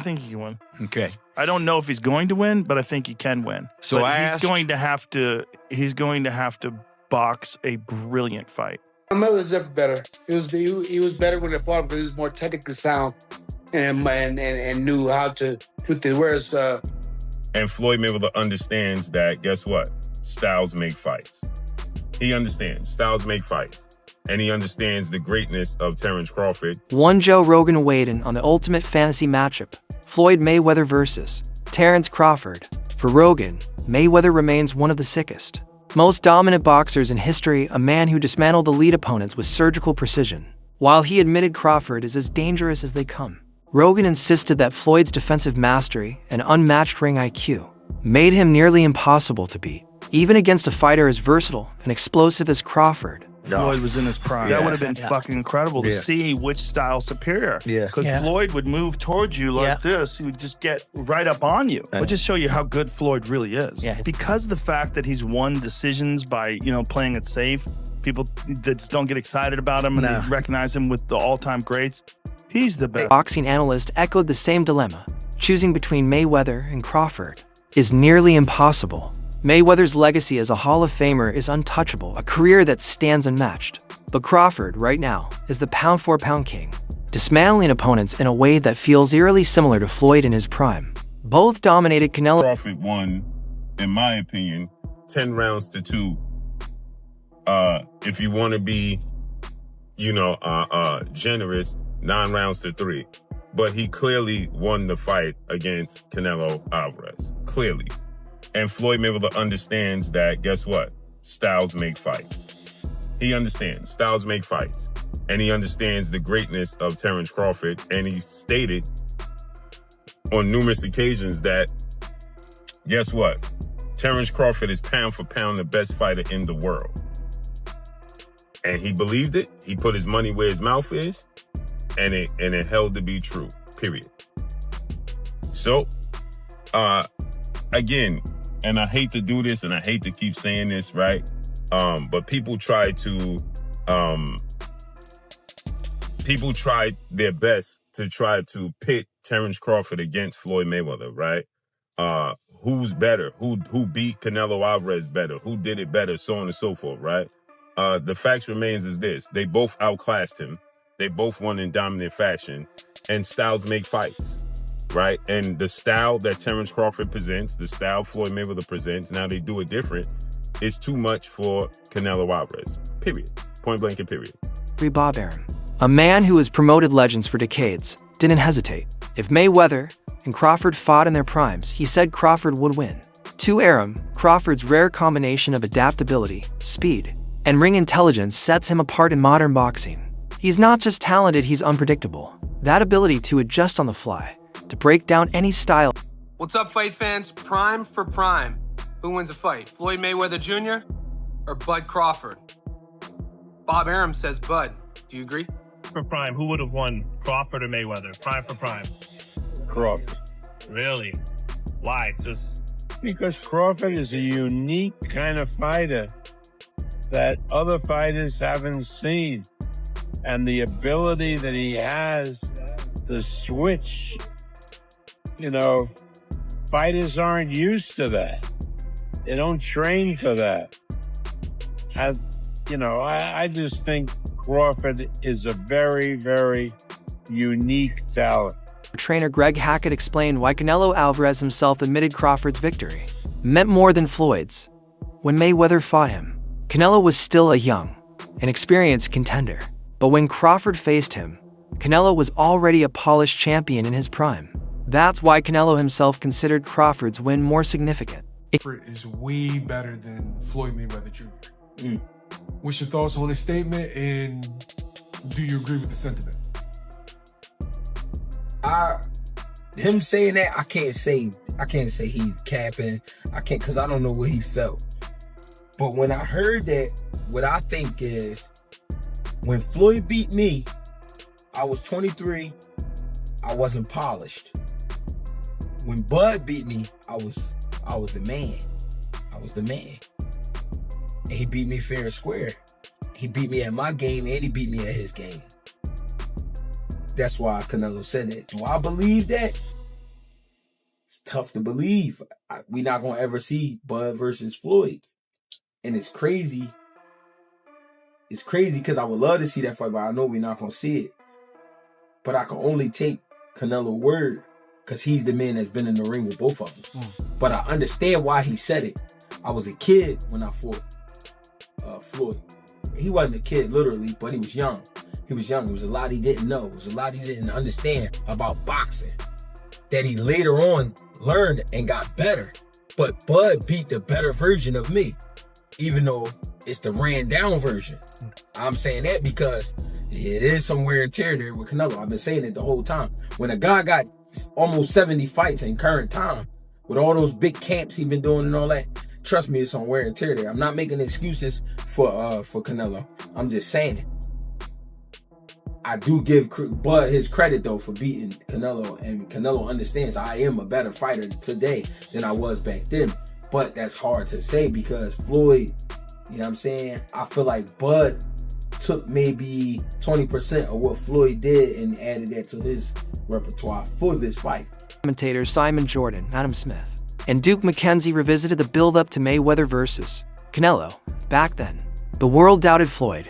think he can win. Okay. I don't know if he's going to win, but I think he can win. So but he's going to have to box a brilliant fight. Mayweather was definitely better. He was better when they fought because he was more technically sound and knew how to do things. Whereas and Floyd Mayweather understands that. Guess what? Styles make fights. He understands styles make fights. And he understands the greatness of Terence Crawford. One Joe Rogan weighed in on the ultimate fantasy matchup, Floyd Mayweather versus Terence Crawford. For Rogan, Mayweather remains one of the sickest, most dominant boxers in history, a man who dismantled elite opponents with surgical precision. While he admitted Crawford is as dangerous as they come, Rogan insisted that Floyd's defensive mastery and unmatched ring IQ made him nearly impossible to beat, even against a fighter as versatile and explosive as Crawford. Floyd was in his prime. That would have been fucking incredible to see which style's superior. Yeah. Because Floyd would move towards you like this. He would just get right up on you. It would just show you how good Floyd really is. Yeah. Because of the fact that he's won decisions by, playing it safe, people that just don't get excited about him and they recognize him with the all-time greats, he's the best. Boxing analyst echoed the same dilemma. Choosing between Mayweather and Crawford is nearly impossible. Mayweather's legacy as a Hall of Famer is untouchable, a career that stands unmatched. But Crawford, right now, is the pound-for-pound king, dismantling opponents in a way that feels eerily similar to Floyd in his prime. Both dominated Canelo. Crawford won, in my opinion, 10 rounds to 2. If you want to be, generous, 9 rounds to 3. But he clearly won the fight against Canelo Alvarez. Clearly. And Floyd Mayweather understands that, guess what? Styles make fights. He understands styles make fights. And he understands the greatness of Terence Crawford. And he stated on numerous occasions that, guess what? Terence Crawford is pound for pound the best fighter in the world. And he believed it. He put his money where his mouth is. And it held to be true, period. So, again, and I hate to do this, and I hate to keep saying this, right? But people try their best to try to pit Terence Crawford against Floyd Mayweather, right? Who's better? Who beat Canelo Alvarez better? Who did it better? So on and so forth, right? The fact remains is this: they both outclassed him. They both won in dominant fashion, and styles make fights. Right? And the style that Terence Crawford presents, the style Floyd Mayweather presents, now they do it different, is too much for Canelo Alvarez. Period. Point blank and period. Bob Arum, a man who has promoted legends for decades, didn't hesitate. If Mayweather and Crawford fought in their primes, he said Crawford would win. To Arum, Crawford's rare combination of adaptability, speed, and ring intelligence sets him apart in modern boxing. He's not just talented, he's unpredictable. That ability to adjust on the fly, to break down any style. What's up, fight fans? Prime for prime. Who wins a fight, Floyd Mayweather Jr. or Bud Crawford? Bob Arum says Bud. Do you agree? For prime, who would have won, Crawford or Mayweather? Prime for prime. Crawford. Really? Why? Just because Crawford is a unique kind of fighter that other fighters haven't seen. And the ability that he has to switch, fighters aren't used to that. They don't train for that. I just think Crawford is a very, very unique talent. Trainer Greg Hackett explained why Canelo Alvarez himself admitted Crawford's victory meant more than Floyd's. When Mayweather fought him, Canelo was still a young, inexperienced contender. But when Crawford faced him, Canelo was already a polished champion in his prime. That's why Canelo himself considered Crawford's win more significant. Crawford is way better than Floyd Mayweather Jr. What's your thoughts on his statement, and do you agree with the sentiment? Him saying that, I can't say he's capping. I can't, because I don't know what he felt. But when I heard that, what I think is, when Floyd beat me, I was 23, I wasn't polished. When Bud beat me, I was the man. I was the man. And he beat me fair and square. He beat me at my game and he beat me at his game. That's why Canelo said that. Do I believe that? tough to believe. We not gonna ever see Bud versus Floyd, and it's crazy. It's crazy because I would love to see that fight, but I know we're not gonna see it. But I can only take Canelo word because he's the man that's been in the ring with both of them. But I understand why he said it. I was a kid when I fought Floyd. He wasn't a kid literally, but he was young. He was young. There was a lot he didn't know. There was a lot he didn't understand about boxing that he later on learned and got better. But Bud beat the better version of me, even though it's the ran down version. I'm saying that because it is some wear and tear there with Canelo. I've been saying it the whole time. When a guy got almost 70 fights in current time, with all those big camps he's been doing and all that, trust me, it's some wear and tear there. I'm not making excuses for Canelo. I'm just saying it. I do give Bud his credit though for beating Canelo, and Canelo understands I am a better fighter today than I was back then. But that's hard to say because Floyd, you know what I'm saying? I feel like Bud took maybe 20% of what Floyd did and added that to his repertoire for this fight. Commentators Simon Jordan, Adam Smith, and Duke McKenzie revisited the build-up to Mayweather versus Canelo. Back then, the world doubted Floyd.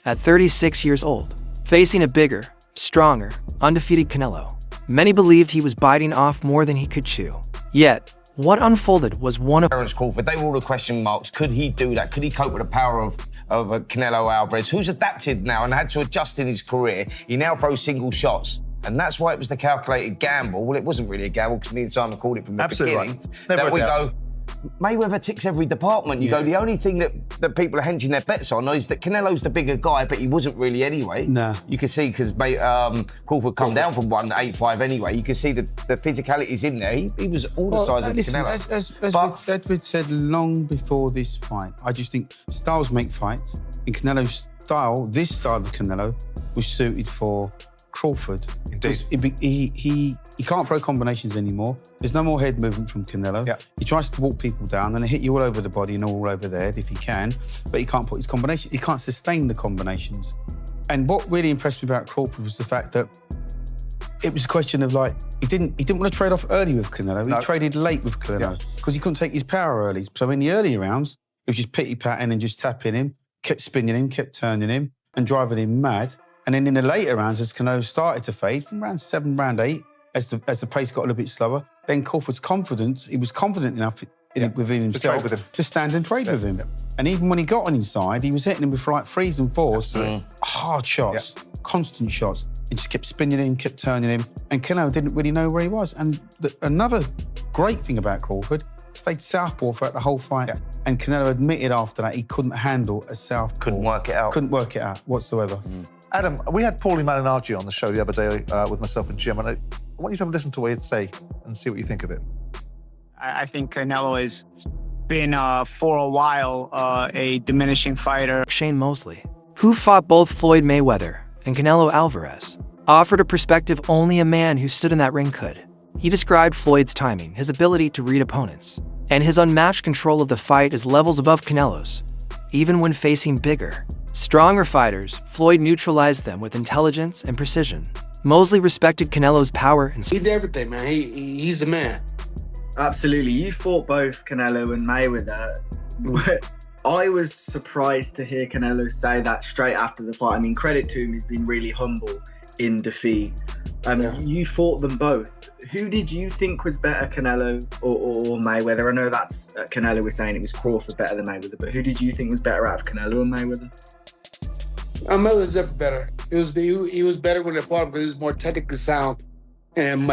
At 36 years old, facing a bigger, stronger, undefeated Canelo, many believed he was biting off more than he could chew. Yet, what unfolded was one of Terence Crawford. They were all the question marks. Could he do that? Could he cope with the power of Canelo Alvarez, who's adapted now and had to adjust in his career? He now throws single shots. And that's why it was the calculated gamble. Well, it wasn't really a gamble because me and Simon called it from the beginning. Right. That we go, Mayweather ticks every department. You go, the only thing that people are hedging their bets on is that Canelo's the bigger guy, but he wasn't really anyway. No. You can see because Crawford come down from 185 anyway. You can see the physicality's in there. He was all the size of Canelo. As we said long before this fight, I just think styles make fights. In Canelo's style, this style of Canelo was suited for Crawford. Indeed. He can't throw combinations anymore. There's no more head movement from Canelo. Yeah. He tries to walk people down and hit you all over the body and all over the head if he can, but he can't put his combination. He can't sustain the combinations. And what really impressed me about Crawford was the fact that it was a question of like he didn't want to trade off early with Canelo. He traded late with Canelo because he couldn't take his power early. So in the early rounds, it was just pity-patting and just tapping him, kept spinning him, kept turning him and driving him mad. And then in the later rounds, as Canelo started to fade, from round 7, round 8, as the pace got a little bit slower, then Crawford's confidence, he was confident enough within himself to stand and trade with him. And even when he got on his side, he was hitting him with like 3s and 4s, hard shots, constant shots. He just kept spinning him, kept turning him, and Canelo didn't really know where he was. And another great thing about Crawford, stayed southpaw throughout the whole fight. Yeah. And Canelo admitted after that he couldn't handle a southpaw. Couldn't work it out. Couldn't work it out whatsoever. Adam, we had Paulie Malignaggi on the show the other day with myself and Jim, and I want you to have a listen to what he had to say and see what you think of it. I think Canelo has been, for a while, a diminishing fighter. Shane Mosley, who fought both Floyd Mayweather and Canelo Alvarez, offered a perspective only a man who stood in that ring could. He described Floyd's timing, his ability to read opponents, and his unmatched control of the fight as levels above Canelo's. Even when facing bigger, stronger fighters, Floyd neutralized them with intelligence and precision. Mosley respected Canelo's power and he did everything, man. He's the man. Absolutely. You fought both Canelo and Mayweather. I was surprised to hear Canelo say that straight after the fight. I mean, credit to him, he's been really humble in defeat. You fought them both. Who did you think was better, Canelo or Mayweather? I know that's Canelo was saying it was Crawford better than Mayweather, but who did you think was better out of Canelo and Mayweather? Mayweather's definitely better. He was better when they fought him because he was more technically sound and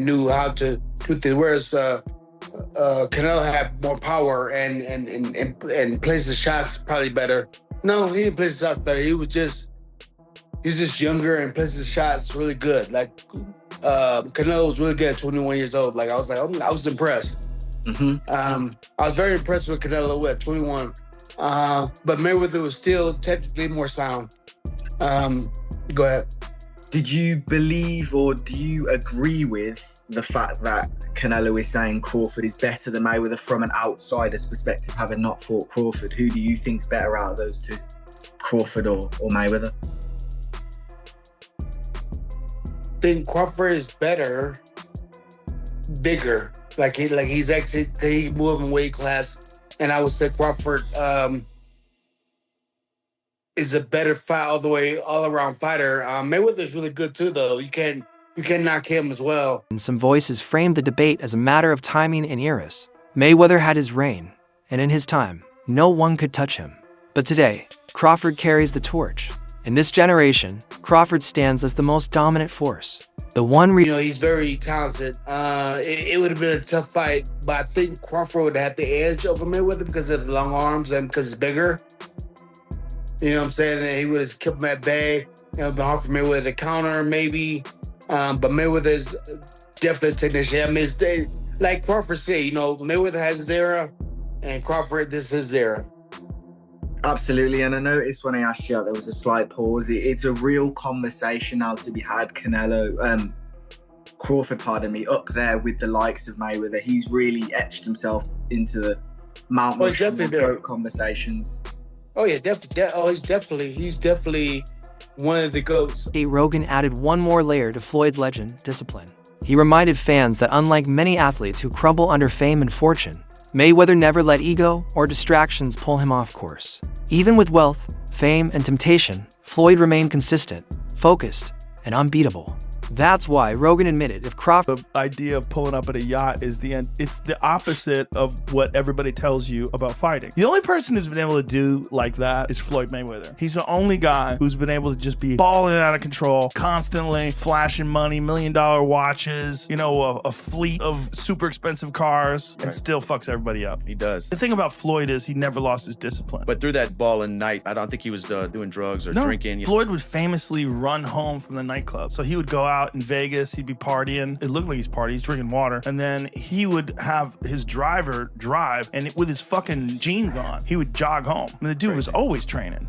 knew how to do things. Whereas Canelo had more power and placed the shots probably better. No, he didn't place the shots better. He was just younger and placed the shots really good. Like Canelo was really good at 21 years old. Like I was impressed. I was very impressed with Canelo at 21. But Mayweather was still technically more sound. Go ahead. Did you believe or do you agree with the fact that Canelo is saying Crawford is better than Mayweather from an outsider's perspective, having not fought Crawford? Who do you think's better out of those two, Crawford or Mayweather? I think Crawford is better, bigger. He's actually he moving weight class, and I would say Crawford is a better fight all around fighter. Mayweather's really good too, though. You can't knock him as well. And some voices framed the debate as a matter of timing and eras. Mayweather had his reign, and in his time, no one could touch him. But today, Crawford carries the torch. In this generation, Crawford stands as the most dominant force. The one he's very talented. It would have been a tough fight, but I think Crawford would have the edge over Mayweather because of the long arms and because he's bigger. You know what I'm saying? And he would have kept him at bay. It would have been hard for Mayweather to counter, maybe. But Mayweather's definitely a technician. I mean, like Crawford said, Mayweather has his era, and Crawford, this is his era. Absolutely, and I noticed when I asked you, there was a slight pause. It's a real conversation now to be had. Crawford, pardon me, up there with the likes of Mayweather. He's really etched himself into the Mount Rushmore conversations. Oh yeah, definitely. He's definitely one of the GOATs. Rogan added one more layer to Floyd's legend, discipline. He reminded fans that unlike many athletes who crumble under fame and fortune, Mayweather never let ego or distractions pull him off course. Even with wealth, fame, and temptation, Floyd remained consistent, focused, and unbeatable. That's why Rogan admitted if Crawford... The idea of pulling up at a yacht is the end. It's the opposite of what everybody tells you about fighting. The only person who's been able to do like that is Floyd Mayweather. He's the only guy who's been able to just be balling out of control, constantly flashing money, $1 million watches, a fleet of super expensive cars, and still fucks everybody up. He does. The thing about Floyd is he never lost his discipline. But through that balling night, I don't think he was doing drugs or drinking. Floyd would famously run home from the nightclub. So he would go out in Vegas, he'd be partying. It looked like he's partying, he's drinking water. And then he would have his driver drive, and with his fucking jeans on, he would jog home. I mean, the dude was always training.